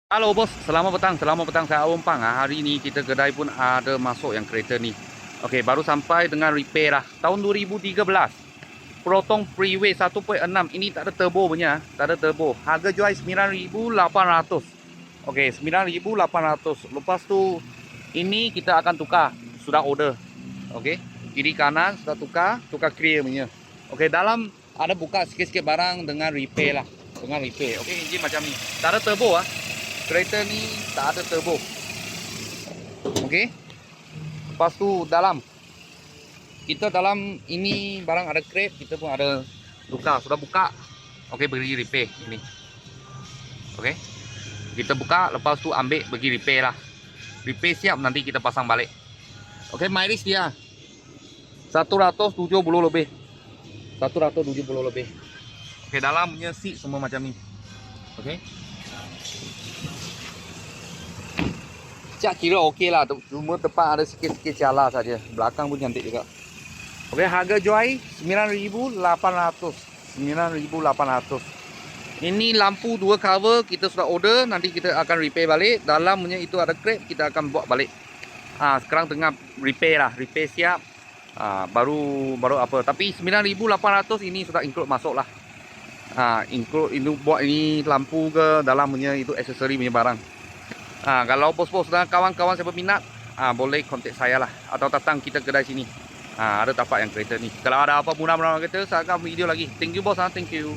Halo bos, selamat petang saya Awang Pang. Hari ini kita kedai pun ada masuk yang kereta ni. Okey, baru sampai dengan repair lah. Tahun 2013. Proton Freeway 1.6. Ini tak ada turbo punya, tak ada turbo. Harga jual 9,800. Okey, 9,800. Lepas tu ini kita akan tukar, sudah order. Okey, kiri kanan sudah tukar clear punya. Okey, dalam ada buka sikit-sikit barang dengan repair lah, dengan repair. Okey, enjin macam ni. Tak ada turbo ah. Kereta ni tak ada turbo. Okey. Lepas tu dalam ini barang ada crate, kita pun ada tukar, sudah buka. Okey, pergi repair ini. Okey. Kita buka, lepas tu ambil pergi repair lah. Repair siap nanti kita pasang balik. Okey, mileage dia 170 lebih. 170 lebih. Okey, dalam punya seat semua macam ni. Okey. Cak kira okey lah, cuma depan ada sikit-sikit cala saja. Belakang pun cantik juga. Okey, harga jual 9,800. 9,800. Ini lampu dua cover kita sudah order, nanti kita akan repair balik. Dalamnya itu ada crate, kita akan buat balik. Sekarang tengah repair lah, repair siap. Baru apa? Tapi 9,800 ini sudah include masuk lah. Include ini buat ini lampu ke dalamnya itu aksesori punya barang. Kalau bos-bos dan kawan-kawan siapa minat, boleh kontak saya lah atau datang kita kedai sini. Ada tapak yang kereta ni. Kalau ada apa guna-guna kereta, saya akan video lagi. Thank you bos, thank you.